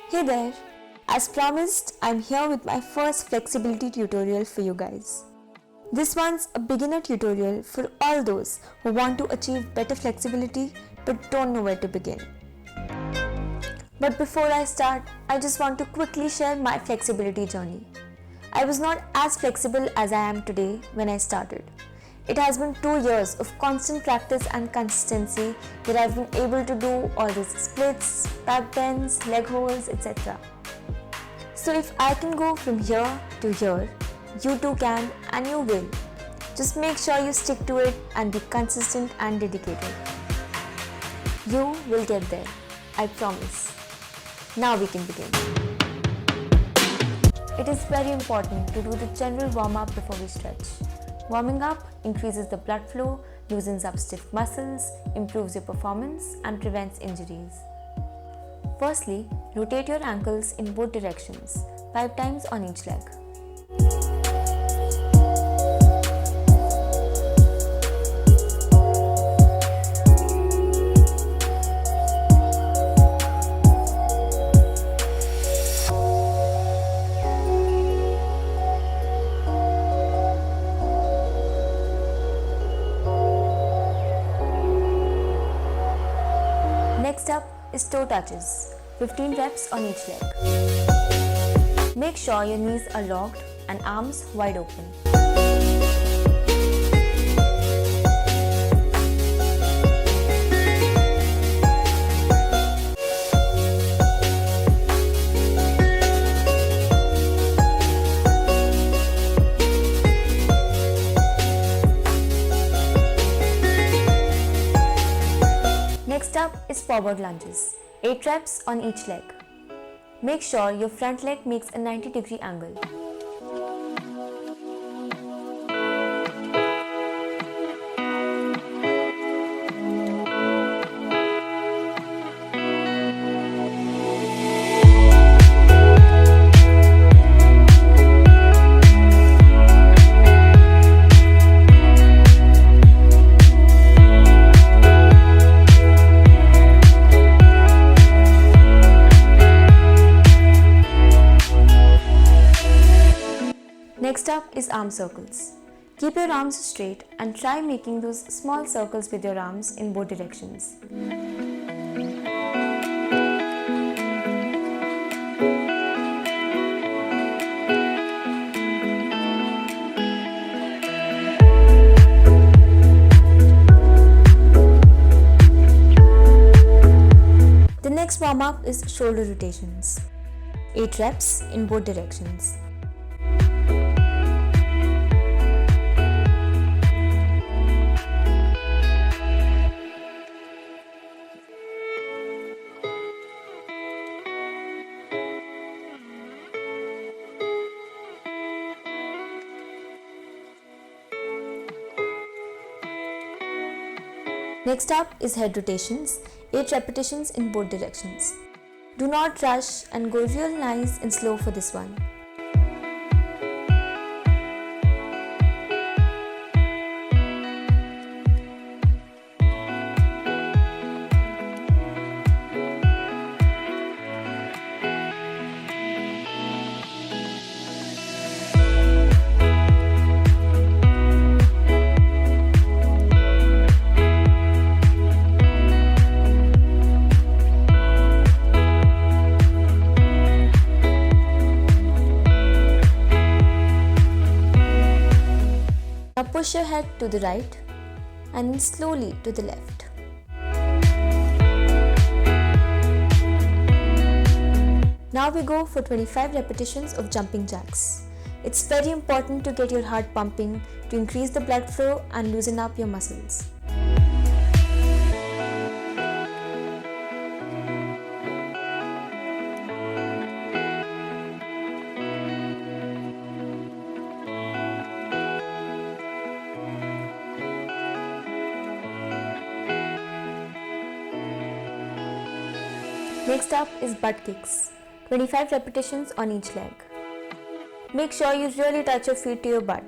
Hey there! As promised, I'm here with my first flexibility tutorial for you guys. This one's a beginner tutorial for all those who want to achieve better flexibility but don't know where to begin. But before I start, I just want to quickly share my flexibility journey. I was not as flexible as I am today when I started. It has been 2 years of constant practice and consistency that I've been able to do all these splits, back bends, leg holds, etc. So if I can go from here to here, you too can and you will. Just make sure you stick to it and be consistent and dedicated. You will get there, I promise. Now we can begin. It is very important to do the general warm-up before we stretch. Warming up increases the blood flow, loosens up stiff muscles, improves your performance and prevents injuries. Firstly, rotate your ankles in both directions, 5 times on each leg. Next up is toe touches, 15 reps on each leg. Make sure your knees are locked and arms wide open. Next up is forward lunges, 8 reps on each leg. Make sure your front leg makes a 90-degree angle. Next up is arm circles. Keep your arms straight and try making those small circles with your arms in both directions. The next warm-up is shoulder rotations. 8 reps in both directions. Next up is head rotations, 8 repetitions in both directions. Do not rush and go real nice and slow for this one. Now push your head to the right and then slowly to the left. Now we go for 25 repetitions of jumping jacks. It's very important to get your heart pumping to increase the blood flow and loosen up your muscles. Next up is butt kicks, 25 repetitions on each leg. Make sure you really touch your feet to your butt.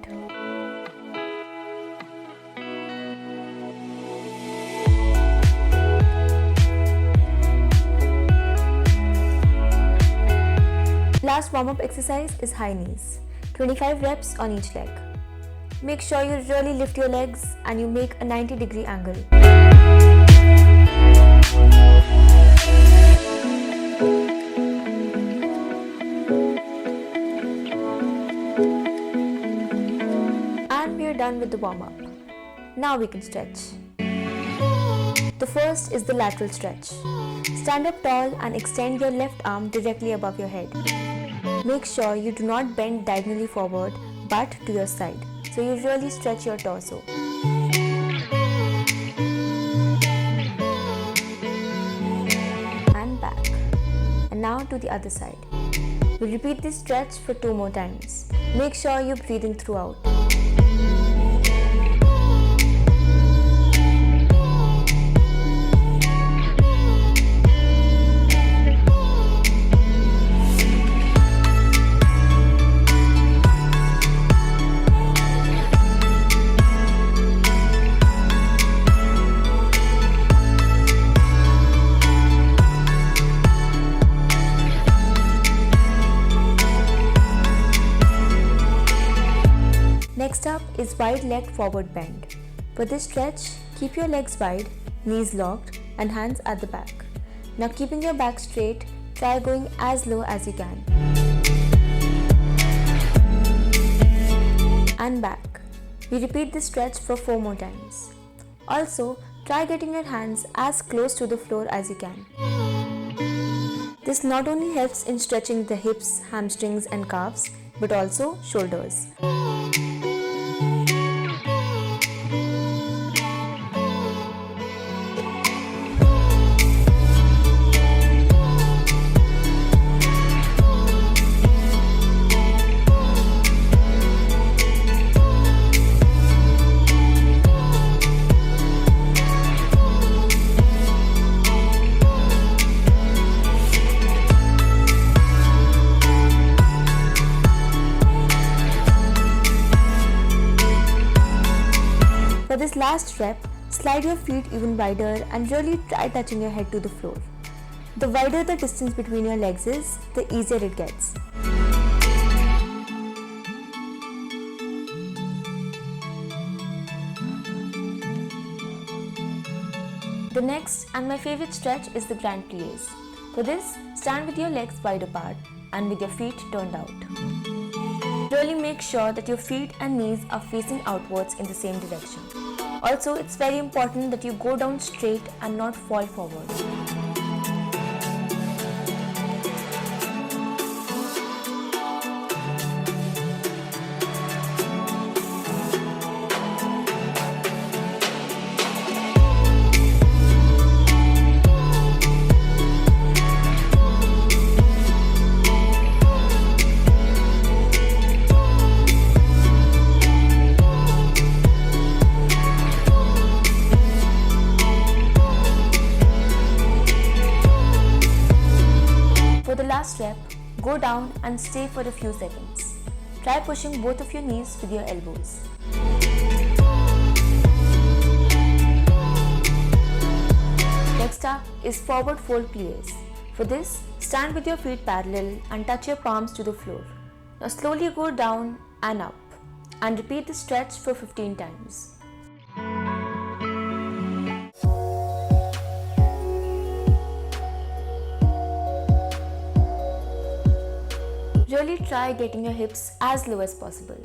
last warm-up exercise is high knees, 25 reps on each leg. Make sure you really lift your legs and you make a 90-degree angle. And we are done with the warm-up. Now we can stretch. The first is the lateral stretch. Stand up tall and extend your left arm directly above your head. Make sure you do not bend diagonally forward but to your side, so you really stretch your torso. And back. And now to the other side. We'll repeat this stretch for 2 more times. Make sure you're breathing throughout. Next up is wide leg forward bend. For this stretch, keep your legs wide, knees locked and hands at the back. Now keeping your back straight, try going as low as you can. And back. We repeat this stretch for 4 more times. Also, try getting your hands as close to the floor as you can. This not only helps in stretching the hips, hamstrings and calves, but also shoulders. For this last rep, slide your feet even wider and really try touching your head to the floor. The wider the distance between your legs is, the easier it gets. The next and my favorite stretch is the grand pliés. For this, stand with your legs wide apart and with your feet turned out. Really make sure that your feet and knees are facing outwards in the same direction. Also, it's very important that you go down straight and not fall forward. Last rep, go down and stay for a few seconds. Try pushing both of your knees with your elbows. Next up is forward fold pliés. For this, stand with your feet parallel and touch your palms to the floor. Now slowly go down and up and repeat the stretch for 15 times. Really try getting your hips as low as possible.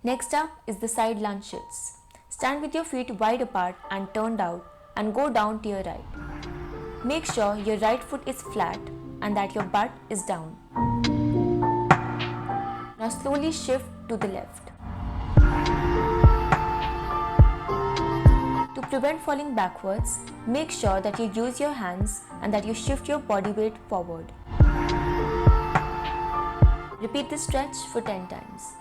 Next up is the side lunge shifts. Stand with your feet wide apart and turned out and go down to your right. Make sure your right foot is flat and that your butt is down. Now slowly shift to the left. To prevent falling backwards, make sure that you use your hands and that you shift your body weight forward. Repeat this stretch for 10 times.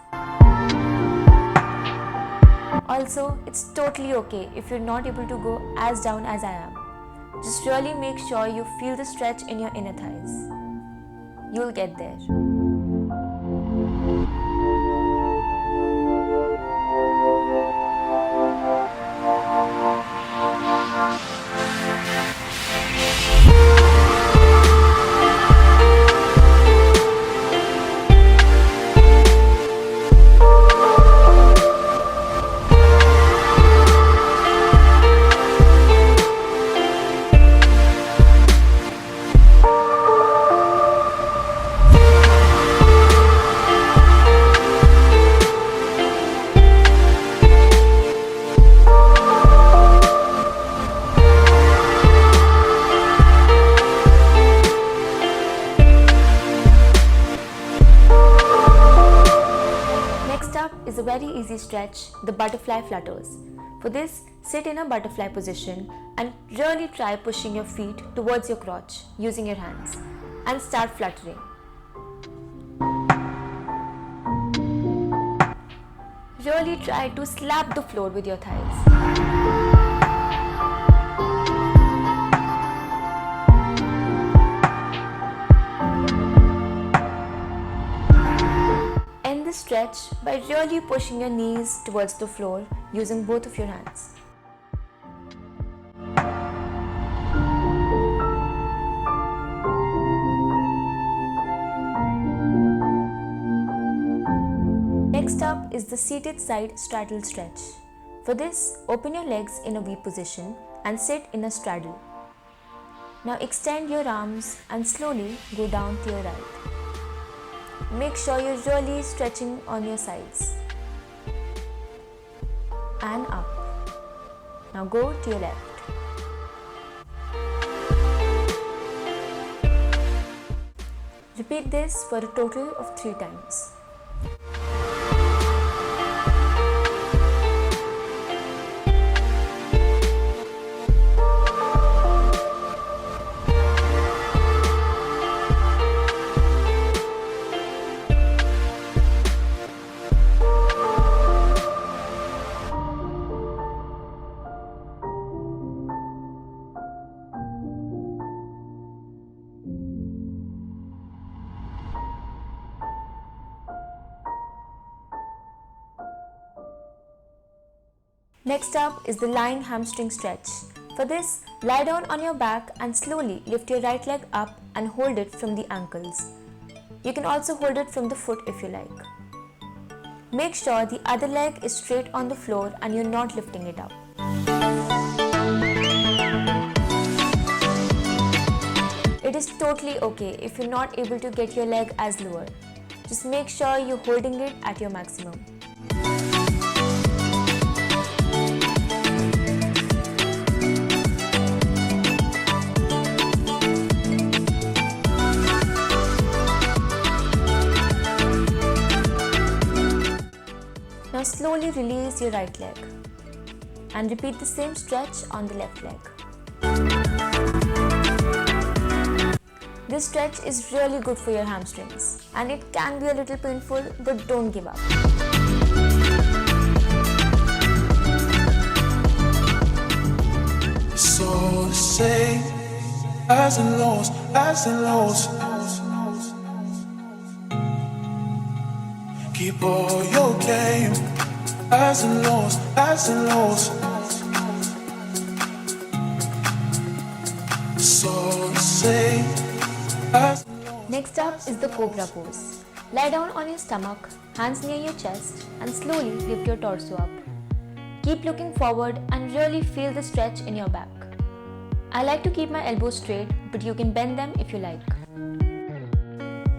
Also, it's totally okay if you're not able to go as down as I am. Just really make sure you feel the stretch in your inner thighs. You'll get there. Is a very easy stretch, the butterfly flutters. For this, sit in a butterfly position and really try pushing your feet towards your crotch using your hands and start fluttering. Really try to slap the floor with your thighs. This stretch by really pushing your knees towards the floor using both of your hands. Next up is the seated side straddle stretch. For this, open your legs in a V position and sit in a straddle. Now extend your arms and slowly go down to your right. Make sure you're really stretching on your sides. And up. Now go to your left. Repeat this for a total of 3 times. Next up is the lying hamstring stretch. For this, lie down on your back and slowly lift your right leg up and hold it from the ankles. You can also hold it from the foot if you like. Make sure the other leg is straight on the floor and you're not lifting it up. It is totally okay if you're not able to get your leg as lower. Just make sure you're holding it at your maximum. Now slowly release your right leg and repeat the same stretch on the left leg. This stretch is really good for your hamstrings and it can be a little painful, but don't give up. It's all the same, highs and lows, highs and lows. Keep all your game, highs and lows, highs and lows. It's all the same. Next up is the Cobra Pose. Lie down on your stomach, hands near your chest, and slowly lift your torso up. Keep looking forward and really feel the stretch in your back. I like to keep my elbows straight, but you can bend them if you like.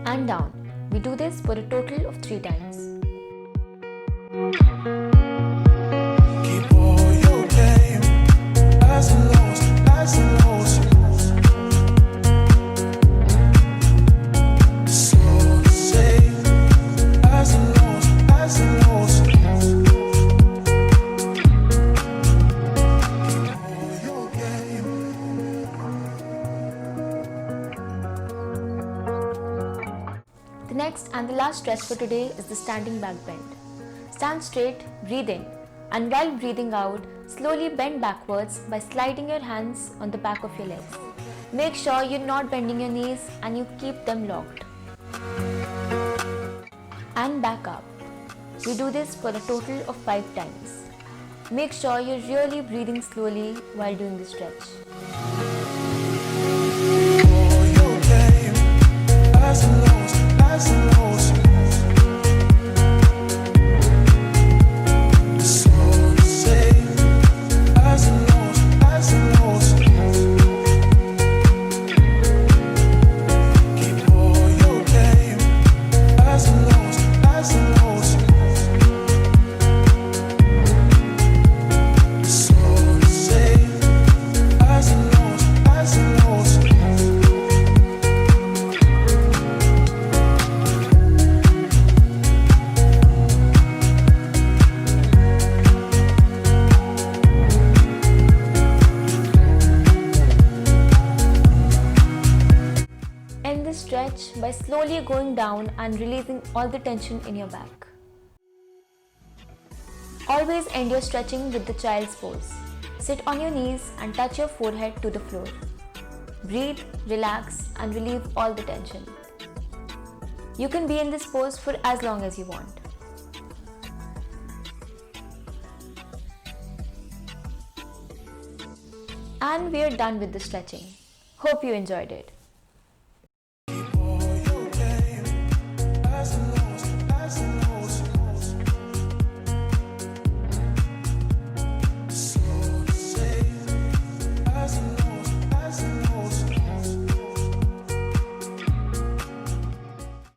And down. We do this for a total of 3 times. next and the last stretch for today is the standing back bend. Stand straight, breathe in, and while breathing out, slowly bend backwards by sliding your hands on the back of your legs. Make sure you're not bending your knees and you keep them locked. And back up. We do this for a total of 5 times. Make sure you're really breathing slowly while doing the stretch. End the stretch by slowly going down and releasing all the tension in your back. Always end your stretching with the child's pose. Sit on your knees and touch your forehead to the floor. Breathe, relax, and relieve all the tension. You can be in this pose for as long as you want. And we are done with the stretching. Hope you enjoyed it.